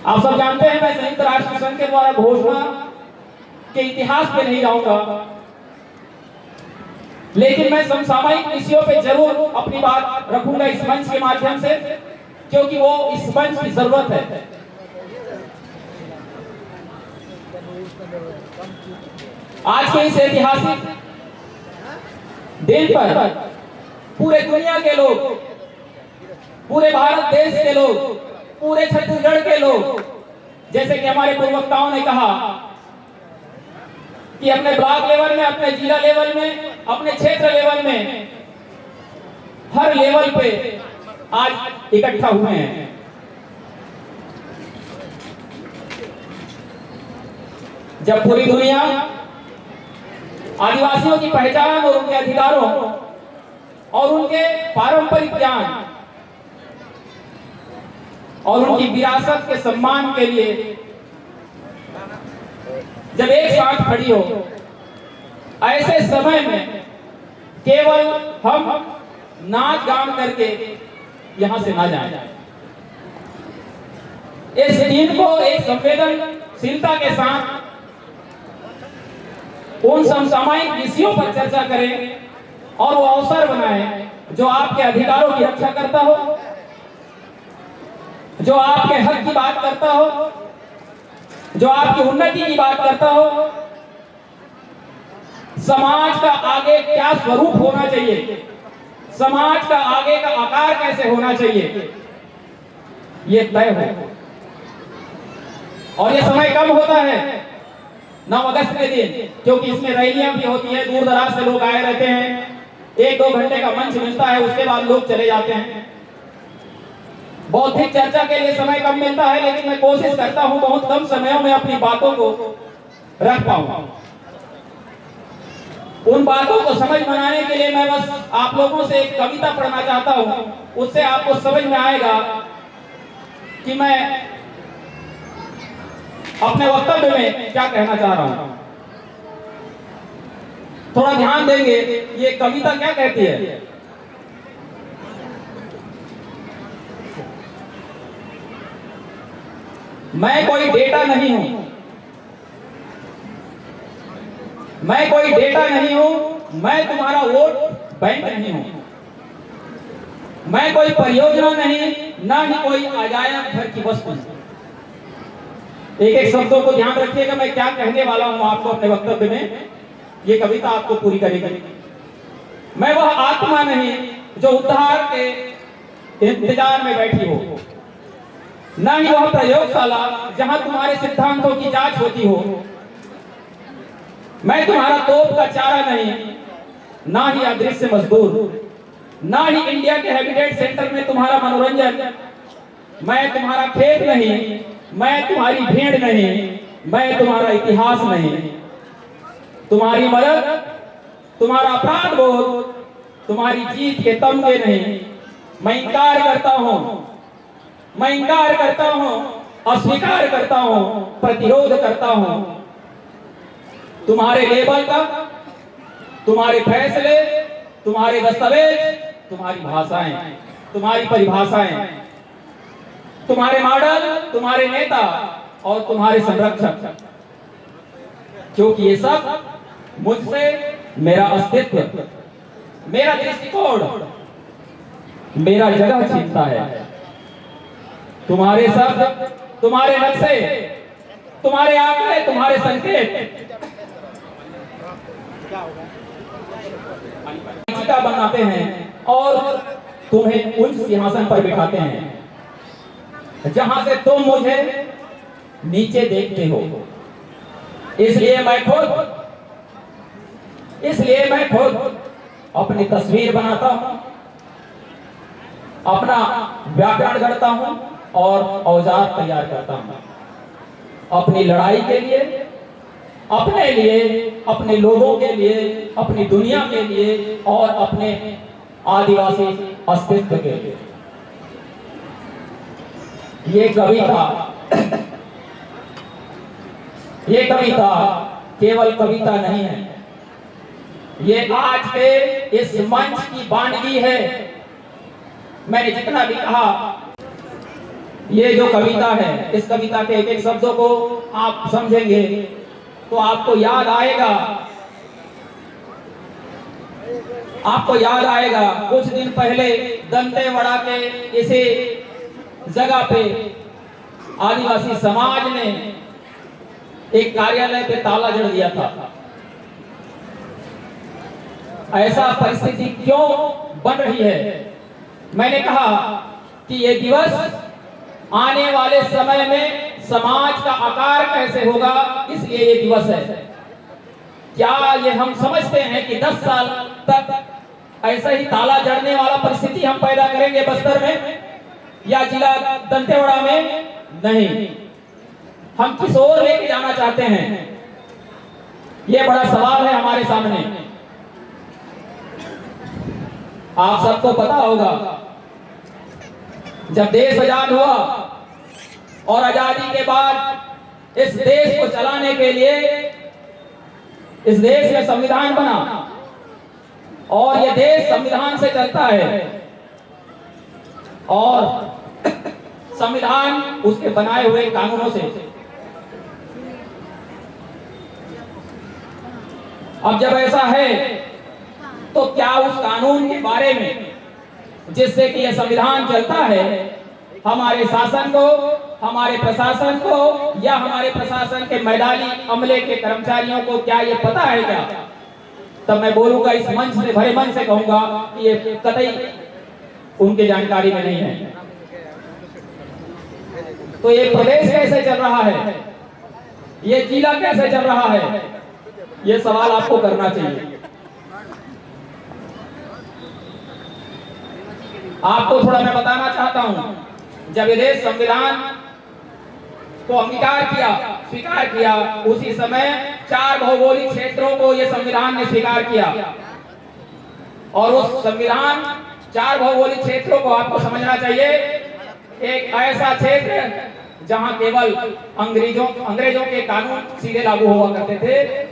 आप सब जानते हैं मैं संयुक्त राष्ट्र संघ के द्वारा घोषणा के इतिहास पे नहीं जाऊंगा, लेकिन मैं समसामयिक विषयों पे जरूर अपनी बात रखूंगा इस मंच के माध्यम से, क्योंकि वो इस मंच की जरूरत है। आज के इस ऐतिहासिक दिन पर पूरे दुनिया के लोग, पूरे भारत देश के लोग, पूरे छत्तीसगढ़ के लोग, जैसे कि हमारे प्रवक्ताओं ने कहा कि अपने ब्लॉक लेवल में, अपने जिला लेवल में, अपने क्षेत्र लेवल में, हर लेवल पे आज इकट्ठा हुए हैं। जब पूरी दुनिया आदिवासियों की पहचान और उनके अधिकारों और उनके पारंपरिक ज्ञान और उनकी विरासत के सम्मान के लिए जब एक साथ खड़ी हो, ऐसे समय में केवल हम नाच गान करके यहां से ना जाएं। इस दिन को एक संवेदनशीलता के साथ उन समसामयिक विषयों पर चर्चा करें और वो अवसर बनाएं जो आपके अधिकारों की रक्षा करता हो, जो आपके हक की बात करता हो, जो आपकी उन्नति की बात करता हो। समाज का आगे क्या स्वरूप होना चाहिए, समाज का आगे का आकार कैसे होना चाहिए, ये तय हो। और ये समय कम होता है 9 अगस्त के दिन, क्योंकि इसमें रैलियां भी होती है, दूर दराज से लोग आए रहते हैं, 1-2 घंटे का मंच मिलता है, उसके बाद लोग चले जाते हैं। बौद्धिक चर्चा के लिए समय कम मिलता है, लेकिन मैं कोशिश करता हूं बहुत कम समय में अपनी बातों को रख पाऊं। उन बातों को समझ बनाने के लिए मैं बस आप लोगों से एक कविता पढ़ना चाहता हूं, उससे आपको समझ में आएगा कि मैं अपने वक्तव्य में क्या कहना चाह रहा हूं। थोड़ा ध्यान देंगे, ये कविता क्या कहती है। मैं कोई डेटा नहीं हूं, मैं कोई डेटा नहीं हूं, मैं तुम्हारा वोट बैंक नहीं हूं, मैं कोई परियोजना नहीं, ना ही कोई अजायब घर की वस्तु। एक एक शब्दों को ध्यान रखिएगा, मैं क्या कहने वाला हूं आपको अपने वक्तव्य में, ये कविता आपको पूरी करेगी। मैं वह आत्मा नहीं जो उद्धार के इंतजार में बैठी हो, ना ही वह प्रयोगशाला जहां तुम्हारे सिद्धांतों की जांच होती हो। मैं तुम्हारा तोप का चारा नहीं, ना ही अदृश्य मजदूर, ना ही इंडिया के हैबिटेट सेंटर में तुम्हारा मनोरंजन। मैं तुम्हारा खेत नहीं, मैं तुम्हारी भेड़ नहीं, मैं तुम्हारा इतिहास नहीं। तुम्हारी मदद, तुम्हारा अपराध बोध, तुम्हारी जीत के तमगे नहीं। मैं इंकार करता हूं, मैं इंकार करता हूं, अस्वीकार करता हूं, प्रतिरोध करता हूं तुम्हारे लेबल का, तुम्हारे फैसले, तुम्हारे दस्तावेज, तुम्हारी भाषाएं, तुम्हारी परिभाषाएं, तुम्हारे मॉडल, तुम्हारे नेता और तुम्हारे संरक्षक, क्योंकि ये सब मुझसे मेरा अस्तित्व, मेरा दृष्टिकोण, मेरा जगह छीनता है। तुम्हारे शब्द, तुम्हारे नक्शे, तुम्हारे आंकड़े, तुम्हारे संकेत का बनाते हैं और तुम्हें उन सिंहासन पर बिठाते हैं जहां से तुम मुझे नीचे देखते हो। इसलिए मैं खुद अपनी तस्वीर बनाता हूं, अपना व्याकरण गढ़ता हूं और औजार तैयार करता हूं अपनी लड़ाई के लिए, अपने लिए, अपने लोगों के लिए, अपनी दुनिया के लिए और अपने आदिवासी अस्तित्व के लिए। ये कविता केवल कविता नहीं है, ये आज के इस मंच की वानगी है। मैंने जितना भी कहा ये जो कविता है, इस कविता के एक एक शब्दों को आप समझेंगे तो आपको याद आएगा कुछ दिन पहले दंतेवाड़ा के इसी जगह पे आदिवासी समाज ने एक कार्यालय पे ताला जड़ दिया था। ऐसा परिस्थिति क्यों बन रही है? मैंने कहा कि ये दिवस आने वाले समय में समाज का आकार कैसे होगा, इसलिए ये दिवस है। क्या ये हम समझते हैं कि 10 साल तक ऐसा ही ताला जड़ने वाला परिस्थिति हम पैदा करेंगे बस्तर में या जिला दंतेवाड़ा में? नहीं। हम किस ओर लेके जाना चाहते हैं, ये बड़ा सवाल है हमारे सामने। आप सबको पता होगा, जब देश आजाद हुआ और आजादी के बाद इस देश को चलाने के लिए इस देश में संविधान बना और यह देश संविधान से चलता है और संविधान उसके बनाए हुए कानूनों से। अब जब ऐसा है तो क्या उस कानून के बारे में जिससे कि यह संविधान चलता है, हमारे शासन को, हमारे प्रशासन को या हमारे प्रशासन के मैदानी अमले के कर्मचारियों को क्या ये पता है क्या? तब मैं बोलूंगा, इस मंच से, भरे मन से कहूंगा कि ये कतई उनकी जानकारी में नहीं है। तो ये प्रदेश कैसे चल रहा है, ये जिला कैसे चल रहा है, ये सवाल आपको करना चाहिए। आपको थोड़ा मैं बताना चाहता हूं, जब ये देश संविधान को अंगीकार किया, स्वीकार किया, उसी समय 4 भौगोलिक क्षेत्रों को ये संविधान ने स्वीकार किया और उस संविधान 4 भौगोलिक क्षेत्रों को आपको समझना चाहिए। एक ऐसा क्षेत्र जहां केवल अंग्रेजों के कानून सीधे लागू हुआ करते थे,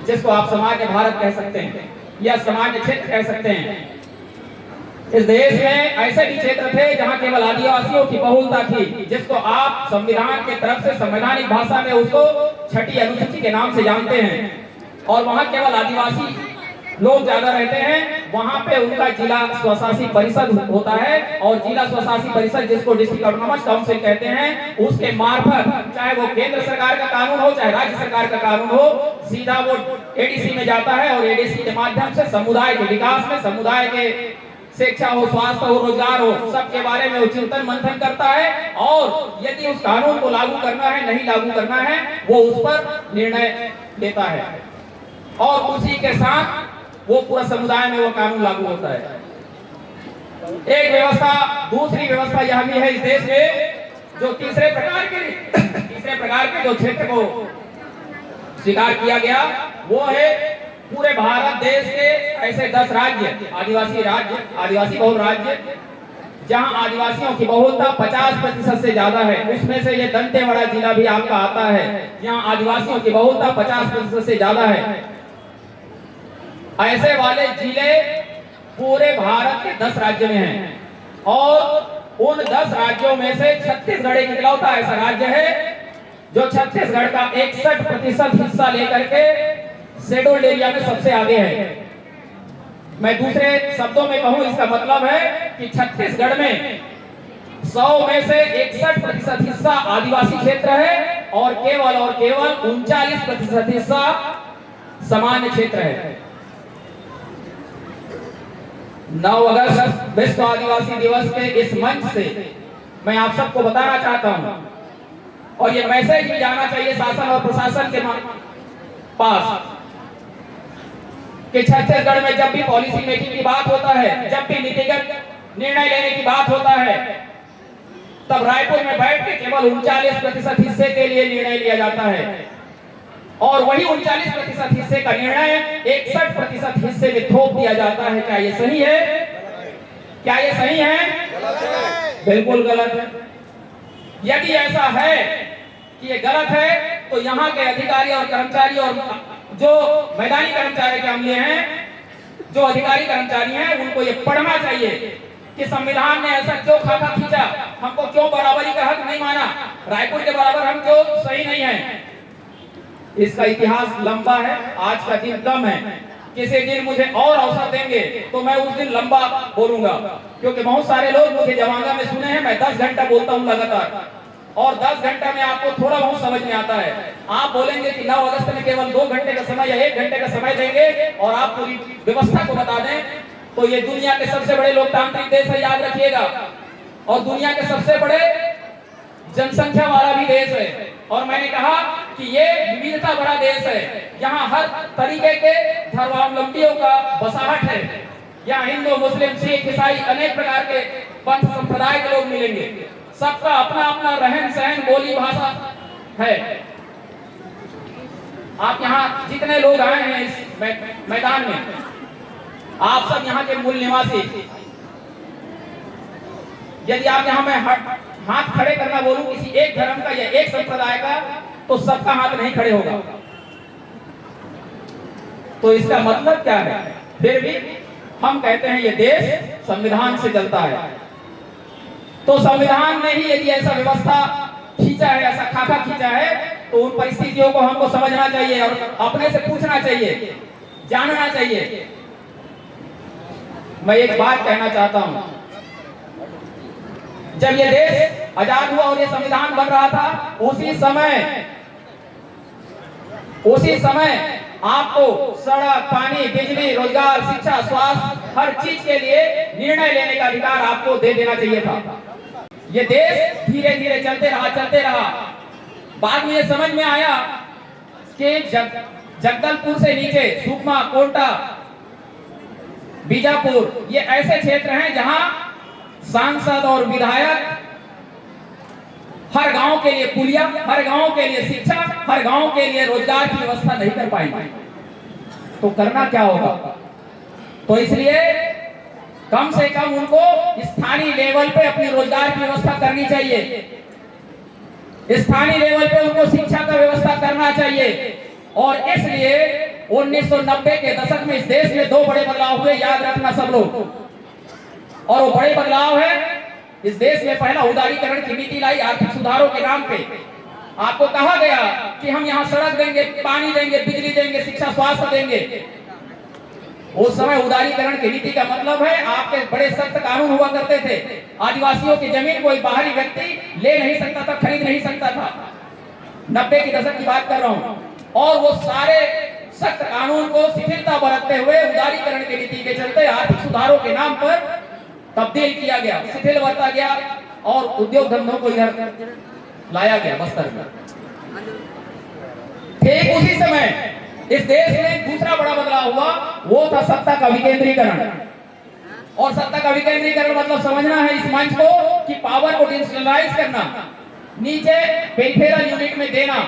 जिसको आप सामान्य भारत कह सकते हैं या सामान्य क्षेत्र कह सकते हैं। इस देश में ऐसे भी क्षेत्र थे जहां केवल आदिवासियों की बहुलता थी, जिसको आप संविधान के तरफ से संवैधानिक भाषा में उसको 6ठी अनुसूची के नाम से जानते हैं और वहां केवल आदिवासी लोग ज्यादा रहते हैं। वहां पे उनका जिला स्वशासी परिषद होता है और जिला स्वशासी परिषद, जिसको डिस्ट्रिक्ट ऑटोनॉमस काउंसिल कहते हैं, उसके मार्फत चाहे वो केंद्र सरकार का कानून हो चाहे राज्य सरकार का कानून हो, सीधा वो एडीसी में जाता है और एडीसी के माध्यम से समुदाय के विकास में, समुदाय के शिक्षा हो, स्वास्थ्य हो, रोजगार हो, सबके बारे में वो चिंतन मंथन करता है और यदि उस कानून को लागू करना है, नहीं लागू करना है, वो उस पर निर्णय लेता है और उसी के साथ वो पूरा समुदाय में वो कानून लागू होता है। एक व्यवस्था, दूसरी व्यवस्था यह भी है इस देश में, जो तीसरे प्रकार के जो क्षेत्र को स्वीकार किया गया, वो है पूरे भारत देश के ऐसे 10 राज्य, आदिवासी बहुल राज्य, जहां आदिवासियों की बहुलता 50% से ज्यादा है। उसमें से ये दंतेवाड़ा जिला भी आपका आता है, जहां आदिवासियों की बहुलता 50% से ज्यादा है। ऐसे वाले जिले पूरे भारत के 10 राज्य में हैं और उन 10 राज्यों में से छत्तीसगढ़ एक इकलौता ऐसा राज्य है जो छत्तीसगढ़ का 61% हिस्सा लेकर के शेड्यूल्ड एरिया में सबसे आगे है। मैं दूसरे शब्दों में कहूं, इसका मतलब है कि छत्तीसगढ़ में 100 में से 61% हिस्सा आदिवासी क्षेत्र है और केवल 39% हिस्सा सामान्य क्षेत्र है। 9 अगस्त विश्व आदिवासी दिवस के इस मंच से मैं आप सबको बताना चाहता हूं और ये मैसेज भी जाना चाहिए शासन और प्रशासन के पास कि छत्तीसगढ़ में जब भी पॉलिसी मेकिंग की बात होता है, जब भी नीतिगत निर्णय लेने की बात होता है, तब रायपुर में बैठ के केवल 39% हिस्से के लिए निर्णय लिया जाता है और वही 39% हिस्से का निर्णय 61% हिस्से में थोप दिया जाता है। क्या ये सही है? क्या ये सही है? बिल्कुल गलत है। यदि ऐसा है कि ये गलत है तो यहाँ के अधिकारी और कर्मचारी और जो मैदानी कर्मचारी के अमले हैं, जो अधिकारी कर्मचारी हैं, उनको ये पढ़ना चाहिए कि संविधान ने ऐसा क्यों खाका खींचा हमको क्यों बराबरी का हक नहीं माना, रायपुर के बराबर हम क्यों सही नहीं है। इसका इतिहास लंबा है, आज का दिन कम है। किसी दिन मुझे और अवसर देंगे तो मैं उस दिन लंबा बोलूंगा, क्योंकि बहुत सारे लोग मुझे जवांगा में सुने हैं, मैं 10 घंटा बोलता हूं लगातार, और 10 घंटा में आपको थोड़ा बहुत समझ में आता है। आप बोलेंगे कि 9 अगस्त में केवल 2 घंटे का समय या 1 घंटे का समय देंगे और आप पूरी व्यवस्था को बता दें, तो ये दुनिया के सबसे बड़े लोकतांत्रिक देश है, याद रखिएगा, और दुनिया के सबसे बड़े जनसंख्या वाला भी देश है। और मैंने कहा कि ये विविधता भरा देश है, यहाँ हर तरीके के धर्मावलंबियों का बसाहट है। यहाँ हिंदू, मुस्लिम, सिख, ईसाई अनेक प्रकार के पंथ संप्रदाय के लोग मिलेंगे, सबका अपना अपना रहन सहन, बोली, भाषा है। आप यहाँ जितने लोग आए हैं इस मैदान में, आप सब यहाँ के मूल निवासी। यदि आप यहाँ में हाथ खड़े करना बोलूं किसी एक धर्म का या एक संप्रदाय का, तो सबका हाथ नहीं खड़े होगा। तो इसका मतलब क्या है? फिर भी हम कहते हैं ये देश संविधान से चलता है। तो संविधान ने ही यदि ऐसा व्यवस्था खींचा है, ऐसा खाका खींचा है, तो उन परिस्थितियों को हमको समझना चाहिए और अपने से पूछना चाहिए, जानना चाहिए। मैं एक बात कहना चाहता हूं, जब ये देश आजाद हुआ और ये संविधान बन रहा था, उसी समय आपको सड़क, पानी, बिजली, रोजगार, शिक्षा, स्वास्थ्य, हर चीज के लिए निर्णय लेने का अधिकार आपको दे देना चाहिए था। ये देश धीरे धीरे चलते रहा। बाद में ये समझ में आया कि जगदलपुर से नीचे सुकमा, कोटा, बीजापुर, ये ऐसे क्षेत्र हैं जहां सांसद और विधायक हर गांव के लिए पुलिया, हर गांव के लिए शिक्षा, हर गांव के लिए रोजगार की व्यवस्था नहीं कर पाएंगे। तो करना क्या होगा? तो इसलिए कम से कम उनको स्थानीय लेवल पे अपनी रोजगार की व्यवस्था करनी चाहिए, स्थानीय लेवल पे उनको शिक्षा का व्यवस्था करना चाहिए। और इसलिए 1990 के दशक में इस देश में 2 बड़े बदलाव हुए, याद रखना सब लोग। और वो बड़े बदलाव है, इस देश में पहला उदारीकरण की नीति लाई, आर्थिक सुधारों के नाम पे। आपको कहा गया कि हम यहाँ सड़क देंगे, पानी देंगे, बिजली देंगे, शिक्षा, स्वास्थ्य देंगे। उस समय उदारीकरण की नीति का मतलब है, आपके बड़े सख्त कानून हुआ करते थे, आदिवासियों की जमीन कोई बाहरी व्यक्ति ले नहीं सकता था, खरीद नहीं सकता था। 90 के दशक की बात कर रहा हूँ। और वो सारे सख्त कानून को शिथिलता बरतते हुए उदारीकरण की नीति के चलते आर्थिक सुधारों के नाम पर तब्दील किया गया, शिथिल बरता गया और उद्योग धंधों को इधर लाया गया बस्तर में। ठीक उसी समय इस देश में दूसरा बड़ा बदलाव हुआ, वो था सत्ता का विकेंद्रीकरण। और सत्ता का विकेंद्रीकरण मतलब समझना है इस मंच को कि पावर को डिसेंट्रलाइज करना, नीचे पेरिफेरल यूनिट में देना।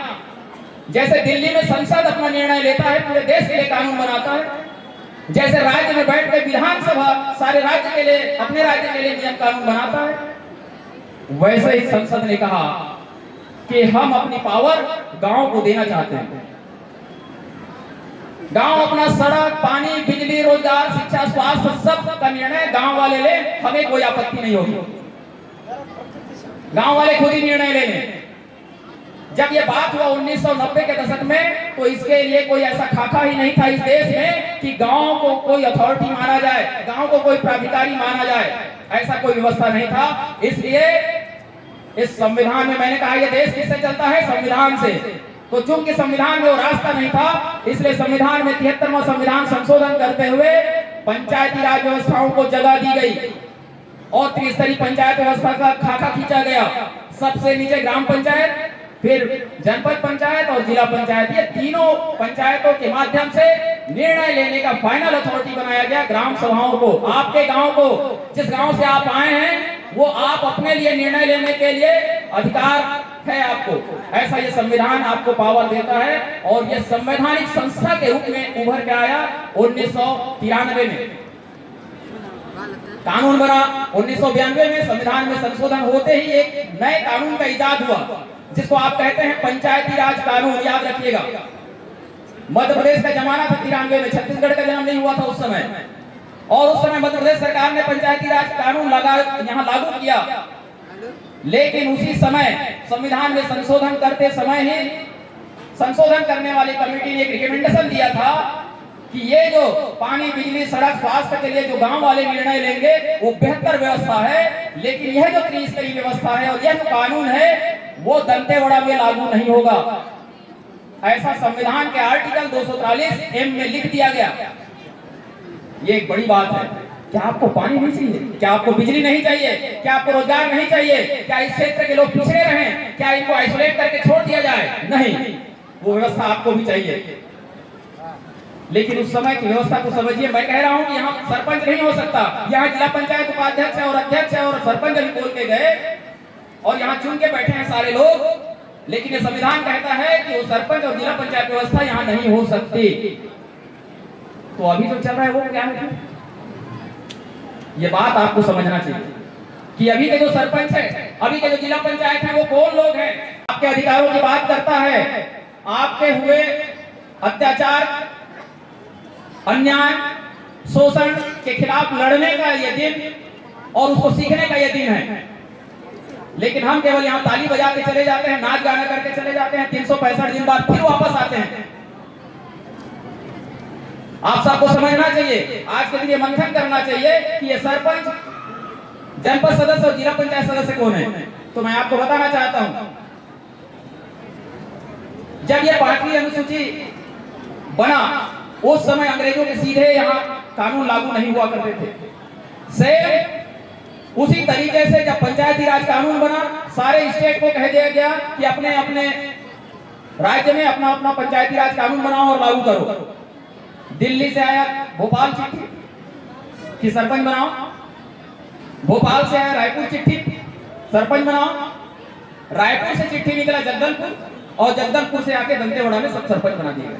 जैसे दिल्ली में संसद अपना निर्णय लेता है, पूरे देश के लिए कानून बनाता है, जैसे राज्य में बैठ के विधानसभा सारे राज्य के लिए, अपने राज्य के लिए नियम कानून बनाता है, वैसे ही संसद ने कहा कि हम अपनी पावर गांव को देना चाहते हैं। गांव अपना सड़क, पानी, बिजली, रोजगार, शिक्षा, स्वास्थ्य सब का निर्णय गांव वाले ले, हमें कोई आपत्ति नहीं होगी, गांव वाले खुद ही निर्णय ले लें। जब ये बात हुआ 1990 के दशक में, तो इसके लिए कोई ऐसा खाका ही नहीं था इस देश में कि गांव को कोई अथॉरिटी माना जाए, गांव को कोई प्राधिकारी माना जाए, ऐसा कोई व्यवस्था नहीं था। इसलिए इस संविधान में मैंने कहा यह देश किससे चलता है? संविधान से। तो चूंकि संविधान में वो रास्ता नहीं था, इसलिए संविधान में 73वां संविधान संशोधन करते हुए पंचायती राज व्यवस्थाओं को जगह दी गई और त्रिस्तरीय पंचायत व्यवस्था का खाका खींचा गया। सबसे नीचे ग्राम पंचायत, फिर जनपद पंचायत और जिला पंचायत, ये तीनों पंचायतों के माध्यम से निर्णय लेने का फाइनल अथॉरिटी बनाया गया ग्राम सभाओं को। आपके गांव को, जिस गांव से आप आए हैं, वो आप अपने लिए निर्णय लेने के लिए अधिकार है आपको, ऐसा ये संविधान आपको पावर देता है। और ये संवैधानिक संस्था के रूप में उभर के आया 1993 में, कानून बना 1992 में। संविधान में संशोधन होते ही एक नए कानून का इजाद हुआ, जिसको आप कहते हैं पंचायती राज कानून। याद रखिएगा, मध्य प्रदेश का जमाना था 93 में, छत्तीसगढ़ का जन्म नहीं हुआ था उस समय। और उस समय मध्य प्रदेश सरकार ने पंचायती राज कानून यहाँ लागू किया लेकिन उसी समय संविधान में संशोधन करते समय ही संशोधन करने वाली कमेटी ने एक रिकमेंडेशन दिया था कि ये जो पानी, बिजली, सड़क, स्वास्थ्य के लिए जो गांव वाले निर्णय लेंगे वो बेहतर व्यवस्था है, लेकिन यह जो त्रिस्तरीय व्यवस्था है और यह जो कानून है वो दंतेवाड़ा में लागू नहीं होगा। ऐसा संविधान के आर्टिकल 243 एम में लिख दिया गया। ये एक बड़ी बात है। क्या आपको पानी नहीं चाहिए? क्या आपको बिजली नहीं चाहिए? क्या आपको रोजगार नहीं चाहिए? क्या इस क्षेत्र के लोग पिछड़े रहें? क्या इनको आइसोलेट करके छोड़ दिया जाए? नहीं, वो व्यवस्था आपको भी चाहिए। लेकिन उस समय की व्यवस्था को समझिए। मैं कह रहा हूं कि यहाँ सरपंच नहीं हो सकता। यहाँ जिला पंचायत उपाध्यक्ष है और अध्यक्ष है और सरपंच भी बोल के गए और यहाँ चुन के बैठे हैं सारे लोग, लेकिन ये संविधान कहता है कि वो सरपंच और जिला पंचायत व्यवस्था यहाँ नहीं हो सकती। तो अभी जो चल रहा है वो क्या है? ये बात आपको समझना चाहिए कि अभी के जो सरपंच है, अभी के जो जिला पंचायत है, वो कौन लोग हैं? आपके अधिकारों की बात करता है, आपके हुए अत्याचार, अन्याय, शोषण के खिलाफ लड़ने का ये दिन और उसको सीखने का ये दिन है। लेकिन हम केवल यहाँ ताली बजा के चले जाते हैं, नाच गाना करके चले जाते हैं, 365 दिन बाद फिर वापस आते हैं। आप सबको समझना चाहिए, आज के दिन ये मंथन करना चाहिए कि ये सरपंच, जनपद सदस्य और जिला पंचायत सदस्य कौन है। तो मैं आपको बताना चाहता हूं, जब ये 5वीं अनुसूची बना उस समय अंग्रेजों के सीधे यहाँ कानून लागू नहीं हुआ करते थे। सेम उसी तरीके से जब पंचायती राज कानून बना, सारे स्टेट को कह दिया गया कि अपने अपने राज्य में अपना अपना पंचायती राज कानून बनाओ और लागू करो। दिल्ली से आया भोपाल चिट्ठी कि सरपंच बनाओ, भोपाल से आया रायपुर चिट्ठी सरपंच बनाओ, रायपुर से चिट्ठी निकला जगदलपुर और जगदलपुर से आके दंतेवाड़ा में सब सरपंच बना दिए गए।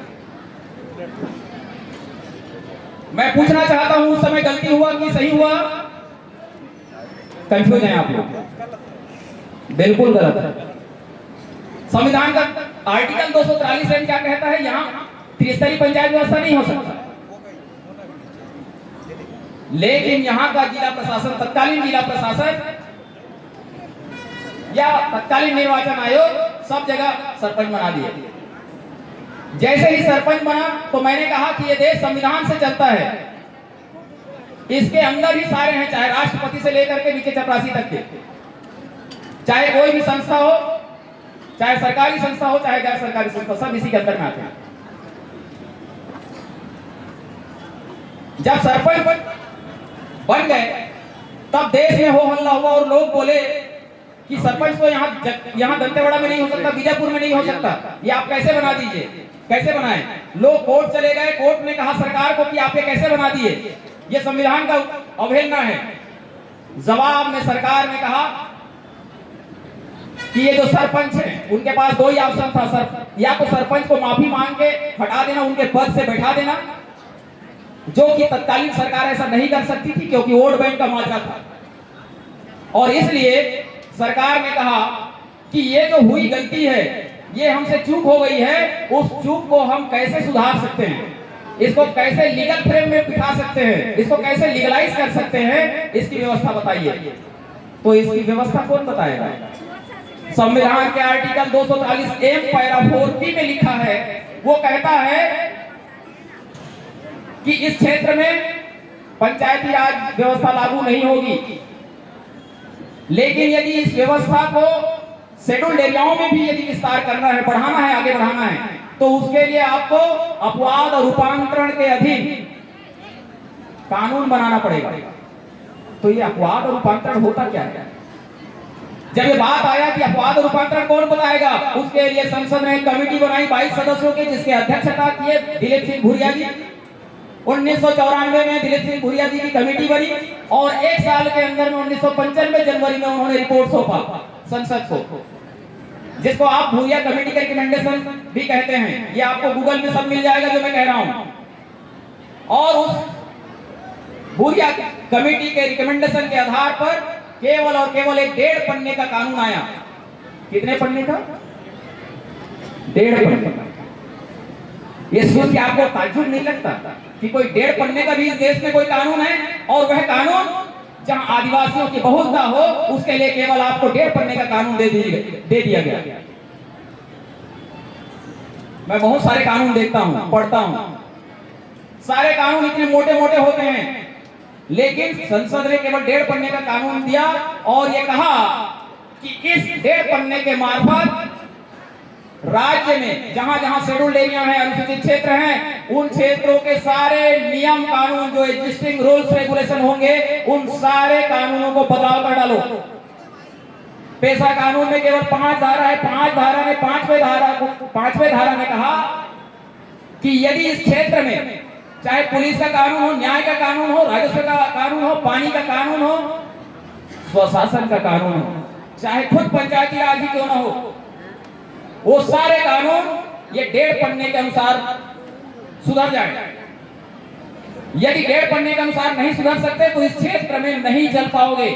मैं पूछना चाहता हूं उस समय गलती हुआ कि सही हुआ? कंफ्यूज हैं आप लोग, बिल्कुल गलत है। संविधान का आर्टिकल 243 क्या कहता है? यहाँ त्रिस्तरीय पंचायत व्यवस्था नहीं हो सकता। लेकिन यहाँ का जिला प्रशासन, तत्कालीन जिला प्रशासन या तत्कालीन निर्वाचन आयोग सब जगह सरपंच बना दिए। जैसे ही सरपंच बना तो मैंने कहा कि ये देश संविधान से चलता है, इसके अंदर ही सारे हैं, चाहे राष्ट्रपति से लेकर के नीचे चपरासी तक के, चाहे कोई भी संस्था हो, चाहे सरकारी संस्था हो, चाहे गैर सरकारी संस्था, सब इसी के अंदर में आते हैं। जब सरपंच बन गए तब देश में हो हल्ला हुआ और लोग बोले कि सरपंच तो यहाँ दंतेवाड़ा में नहीं हो सकता, बीजापुर में नहीं हो सकता, ये आप कैसे बना दीजिए, कैसे बनाए? लोग कोर्ट चले गए, कोर्ट ने कहा सरकार को कि आप ये कैसे बना दिए, ये संविधान का अवहेलना है। जवाब में सरकार ने कहा कि ये जो सरपंच है उनके पास दो ही ऑप्शन था, सर, या तो सरपंच को माफी मांग के हटा देना, उनके पद से बैठा देना, जो कि तत्कालीन सरकार ऐसा नहीं कर सकती थी क्योंकि वोट बैंक का माजरा था, और इसलिए सरकार ने कहा कि ये जो हुई गलती है, ये हमसे चूक हो गई है, उस चूक को हम कैसे सुधार सकते हैं, इसको कैसे लीगल फ्रेम में बिठा सकते हैं, इसको कैसे लीगलाइज कर सकते हैं, इसकी व्यवस्था बताइए। तो इसकी व्यवस्था कौन बताएगा? संविधान के आर्टिकल 243 एम पैरा 4 में लिखा है, वो कहता है कि इस क्षेत्र में पंचायती राज व्यवस्था लागू नहीं होगी, लेकिन यदि इस व्यवस्था को शेड्यूल्ड एरियाओं में भी यदि विस्तार करना है, बढ़ाना है, आगे बढ़ाना है, तो उसके लिए आपको अपवाद और रूपांतरण के अधीन कानून बनाना पड़ेगा। तो ये अपवाद और रूपांतरण होता क्या है? जब ये बात आया कि अपवाद और रूपांतरण कौन बताएगा, उसके लिए संसद ने एक कमेटी बनाई 22 सदस्यों की, जिसके अध्यक्षता किए दिलीप सिंह भुरिया जी। 1994 में दिलीप सिंह भुरिया जी की कमेटी बनी और एक साल के अंदर में 1995 जनवरी में उन्होंने रिपोर्ट सौंपा संसद को, जिसको आप भुरिया कमेटी का रिकमेंडेशन भी कहते हैं। ये आपको गूगल में सब मिल जाएगा जो मैं कह रहा हूं। और उस भुरिया कमेटी के रिकमेंडेशन के आधार पर केवल और केवल एक 1.5 पन्ने का कानून आया। कितने पन्ने का? 1.5 पन्ने का। ये सुन के आपको ताज्जुब नहीं लगता कि कोई 1.5 पन्ने का भी इस देश में कोई कानून है? और वह कानून जहां आदिवासियों की बहुलता हो, उसके लिए केवल आपको 1.5 पन्ने का कानून दे दिया गया। मैं बहुत सारे कानून देखता हूं, पढ़ता हूं, सारे कानून इतने मोटे मोटे होते हैं, लेकिन संसद ने केवल 1.5 पन्ने का कानून दिया और यह कहा कि इस 1.5 पन्ने के मार्फत राज्य में जहां जहां शेड्यूल्ड एरिया है, अनुसूचित क्षेत्र हैं, उन क्षेत्रों के सारे नियम कानून जो एग्जिस्टिंग रूल्स रेगुलेशन होंगे, उन सारे कानूनों को बदलाव कर डालो। पेशा कानून में केवल 5 धारा है, 5 धारा ने 5वें धारा ने कहा कि यदि इस क्षेत्र में चाहे पुलिस का कानून हो, न्याय का कानून हो, राजस्व का कानून हो, पानी का कानून हो, स्वशासन का कानून हो, चाहे खुद पंचायती राज ही क्यों ना हो, वो सारे कानून ये 1.5 पन्ने के अनुसार सुधर जाए। यदि 1.5 पन्ने के अनुसार नहीं सुधर सकते तो इस क्षेत्र में नहीं चल पाओगे।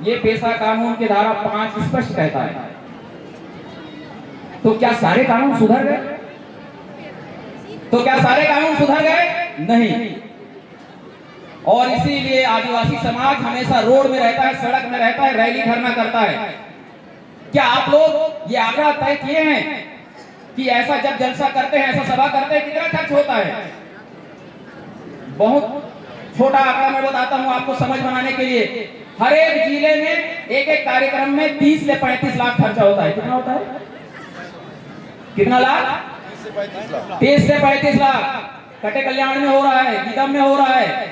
ये पेशा कानून की धारा 5 स्पष्ट कहता है। तो क्या सारे कानून सुधर गए? नहीं। और इसीलिए आदिवासी समाज हमेशा रोड में रहता है, सड़क में रहता है, रैली धरना करता है। क्या आप लोग ये आंकड़ा तय किए हैं कि ऐसा जब जलसा करते हैं, ऐसा सभा करते हैं, कितना खर्च होता है? बहुत छोटा आंकड़ा मैं बताता हूं आपको समझ बनाने के लिए। हर एक जिले में एक कार्यक्रम में 30 से 35 लाख खर्चा होता है। कितना होता है? कितना लाख? 30 से 35 लाख। कटे कल्याण में हो रहा है, गीदम में हो रहा है,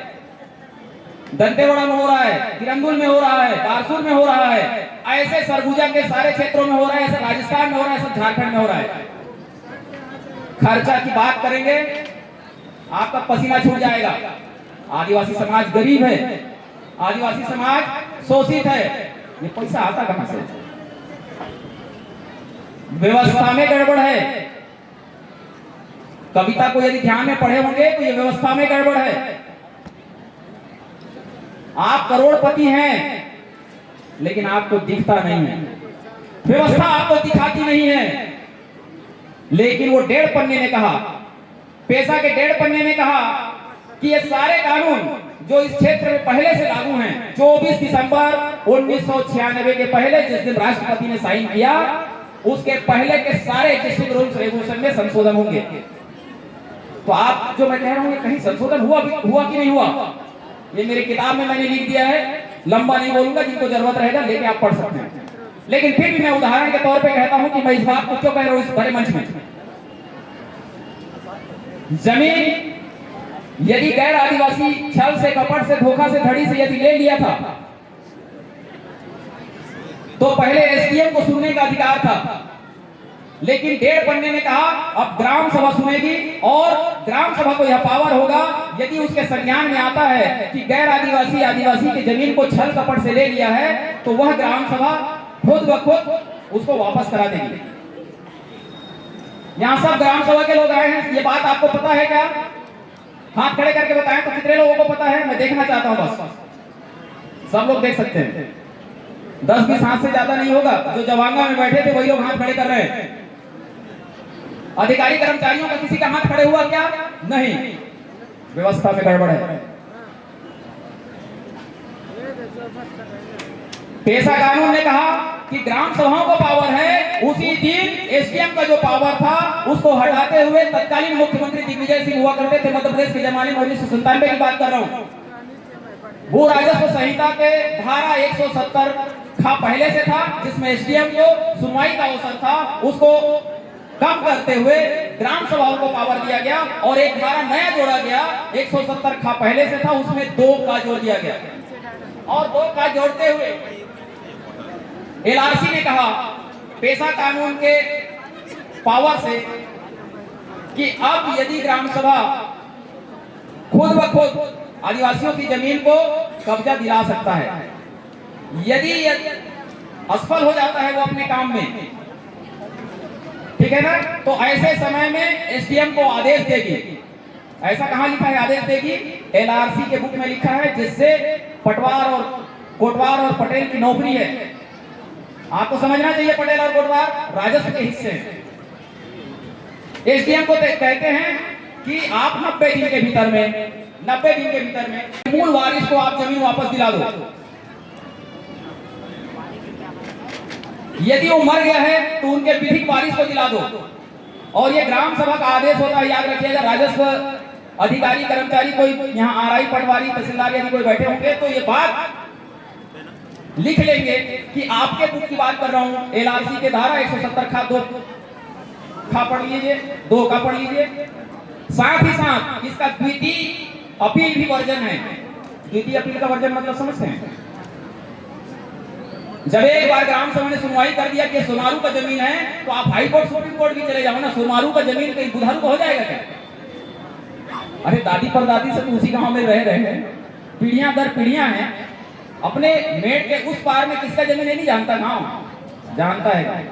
दंतेवाड़ा में हो रहा है, किरंदुल में हो रहा है, बारसूर में हो रहा है, ऐसे सरगुजा के सारे क्षेत्रों में हो रहा है, ऐसे राजस्थान में हो रहा है, ऐसे झारखंड में हो रहा है। खर्चा की बात करेंगे, आपका पसीना छूट जाएगा। आदिवासी समाज गरीब है, आदिवासी समाज शोषित है, ये पैसा आता कहां से? व्यवस्था में गड़बड़ है। कविता को यदि ध्यान में पढ़े होंगे तो ये व्यवस्था में गड़बड़ है। आप करोड़पति हैं लेकिन आपको दिखता नहीं है, व्यवस्था आपको दिखाती नहीं है। लेकिन वो 1.5 पन्ने ने कहा, पेशा के 1.5 पन्ने ने कहा कि ये सारे कानून जो इस क्षेत्र में पहले से लागू हैं, 24 दिसंबर 1996 के पहले जिस दिन राष्ट्रपति ने साइन किया, उसके पहले के सारे एग्जिस्टिंग रूल्स रेगुलेशन में संशोधन होंगे। तो आप जो मैं कह रहा हूं, कहीं संशोधन हुआ कि नहीं हुआ? ये मेरी किताब में मैंने लिख दिया है, लंबा नहीं बोलूंगा, जिनको जरूरत रहेगा लेके आप पढ़ सकते हैं। लेकिन फिर भी मैं उदाहरण के तौर पे कहता हूं कि मैं इस बात को क्यों कह रहा हूं इस बड़े मंच में। जमीन यदि गैर आदिवासी छल से, कपट से, धोखा से, धड़ी से यदि ले लिया था तो पहले एसडीएम को सुनने का अधिकार था। लेकिन 1.5 पन्ने ने कहा अब ग्राम सभा सुनेगी और ग्राम सभा को यह पावर होगा यदि उसके संज्ञान में आता है कि गैर आदिवासी की जमीन को छल कपट से ले लिया है तो वह ग्राम सभा खुद ब खुद उसको वापस करा देगी। यहां सब ग्राम सभा के लोग आए हैं, ये बात आपको पता है क्या? हाथ खड़े करके बताएं तो कितने लोगों को पता है? मैं देखना चाहता हूं, बस सब लोग देख सकते हैं। 10-20 हाथ से ज्यादा नहीं होगा। जो जवांगा में बैठे थे वही लोग हाथ खड़े कर रहे हैं। अधिकारी कर्मचारियों का किसी का हाथ खड़े हुआ क्या? नहीं। व्यवस्था में गड़बड़ है। पेशा कानून ने कहा कि ग्राम सभाओं को पावर है, उसी दिन एसडीएम का जो पावर था उसको हटाते हुए तत्कालीन मुख्यमंत्री दिग्विजय सिंह हुआ करते थे मध्य प्रदेश के जमाने में, 1997 की बात कर रहा हूं। भू राजस्व संहिता के धारा 170 था पहले से था, जिसमें एसडीएम को सुनवाई का अवसर था, उसको कम करते हुए ग्राम सभाओं को पावर दिया गया और एक धारा नया जोड़ा गया। 170 खा पहले से था, उसमें 2 का जोड़ दिया गया और 2 का जोड़ते हुए एलआरसी ने कहा पेशा कानून के पावर से कि अब यदि ग्राम सभा खुद ब खुद आदिवासियों की जमीन को कब्जा दिला सकता है, यदि असफल हो जाता है वो अपने काम में, ठीक है ना, तो ऐसे समय में एसडीएम को आदेश देगी। ऐसा कहां लिखा है आदेश देगी? एलआरसी के बुक में लिखा है, जिससे पटवार और कोटवार और पटेल की नौकरी है। आपको समझना चाहिए, पटेल और कोटवार राजस्व के हिस्से हैं। एसडीएम को कहते हैं कि आप 90 दिन के भीतर में मूल वारिस को आप जमीन वापस दिला दो। यदि वो मर गया है तो उनके विधिक वारिस को दिला दो। और ये ग्राम सभा का आदेश होता है, याद रखिएगा। राजस्व अधिकारी, कर्मचारी, कोई यहाँ आरआई, पटवारी, तहसीलदार यदि कोई बैठे होंगे तो ये बात लिख लेंगे कि आपके बुक की बात कर रहा हूँ, एलआरसी के धारा 170 खा 2 खा पढ़ लीजिए, 2 का पढ़ लीजिए। साथ ही साथ इसका द्वितीय अपील भी वर्जन है। द्वितीय अपील का वर्जन मतलब समझते हैं? जब एक बार ग्राम सभा ने सुनवाई कर दिया कि सोनारू का जमीन है, तो आप हाई कोर्ट, सुप्रीम कोर्ट भी चले जाओ ना, सोनारू का जमीन कहीं बुधारू को हो जाएगा क्या? अरे दादी परदादी से तो उसी गांव में रह रहे हैं, पीढ़ियां दर पीढ़ियां हैं। अपने मेड़ के उस पार में किसका जमीन है नहीं जानता, गांव जानता है,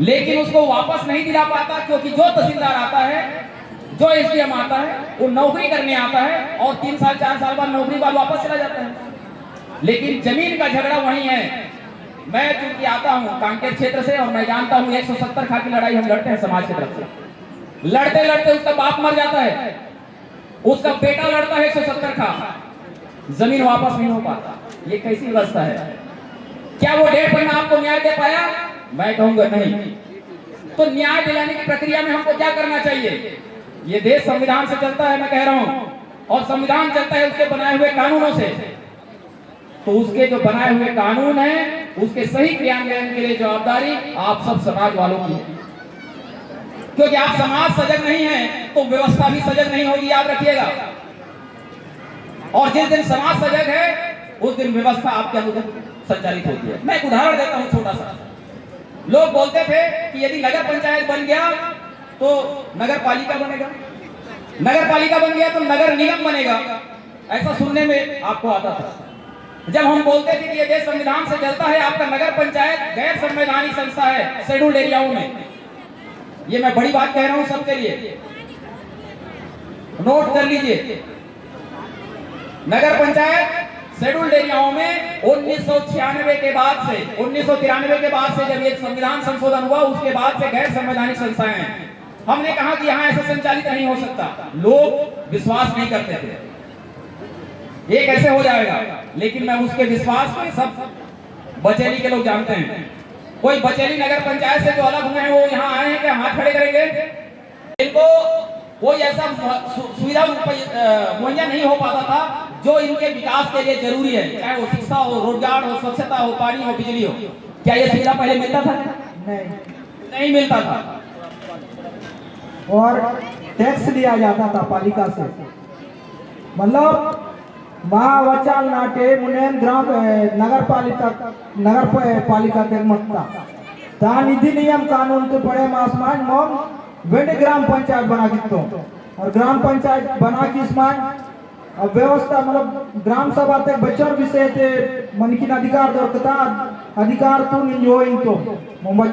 लेकिन उसको वापस नहीं दिला पाता, क्योंकि जो तहसीलदार आता है, जो एसडीएम आता है, वो नौकरी करने आता है और 3 साल 4 साल बाद नौकरी बाद वापस चला जाता है। लेकिन जमीन का झगड़ा वही है। मैं चूंकि आता हूं कांकेर क्षेत्र से और मैं जानता हूं 170 खा की लड़ाई हम लड़ते हैं समाज की तरफ से। लड़ते लड़ते उसका बाप मर जाता है, उसका बेटा लड़ता है 170 खा, जमीन वापस नहीं हो पाता। ये कैसी व्यवस्था है? क्या वो 1.5 महीना आपको न्याय दे पाया? मैं कहूंगा नहीं। तो न्याय दिलाने की प्रक्रिया में हमको क्या करना चाहिए? ये देश संविधान से चलता है, मैं कह रहा हूं, और संविधान चलता है उसके बनाए हुए कानूनों से। तो उसके जो बनाए हुए कानून है, उसके सही क्रियान्वयन के लिए जवाबदारी आप सब समाज वालों की है। क्योंकि आप समाज सजग नहीं है तो व्यवस्था भी सजग नहीं होगी, याद रखिएगा। और जिस दिन समाज सजग है उस दिन व्यवस्था आपके अनुसार संचालित होती है। मैं एक उदाहरण देता हूं छोटा सा। लोग बोलते थे कि यदि नगर पंचायत बन गया तो नगर पालिका बनेगा, नगर पालिका बन गया तो नगर निगम बनेगा। ऐसा सुनने में आपको आता था। जब हम बोलते थे कि ये देश संविधान से चलता है, आपका नगर पंचायत गैर संवैधानिक संस्था है शेड्यूल्ड एरियाओं में। ये मैं बड़ी बात कह रहा हूं सबके लिए, नोट कर लीजिए। नगर पंचायत शेड्यूल्ड एरियाओं में 1996 के बाद से, 1993 के बाद से जब ये संविधान संशोधन हुआ, उसके बाद से गैर संवैधानिक संस्थाएं हैं। हमने कहा कि यहां ऐसा संचालित नहीं हो सकता। लोग विश्वास नहीं करते थे ये कैसे हो जाएगा, लेकिन मैं उसके विश्वास को सब बचेली के लोग जानते हैं। कोई बचेली नगर पंचायत से जो अलग हुए हैं वो यहाँ आए हैं, क्या हाथ खड़े करेंगे? इनको कोई ऐसा सुविधा मुहैया नहीं हो पाता था जो इनके विकास के लिए जरूरी है, चाहे वो शिक्षा हो, रोजगार हो, स्वच्छता हो, पानी हो, बिजली हो। क्या ये सुविधा पहले मिलता था? नहीं मिलता था। और टैक्स लिया जाता था पालिका से, मतलब महावचाल नाटे मुनेन ग्राम नगर पालिका के मत्ता ता निधि नियम कानून के पड़े मासमान मोम वेंड ग्राम पंचायत बना कितो, और ग्राम पंचायत बना की स्मान अब व्यवस्था मतलब ग्राम सभा ते बच्चों विषय ते मन की अधिकार दौरकता अधिकार तो नहीं हो इनको मुंबई।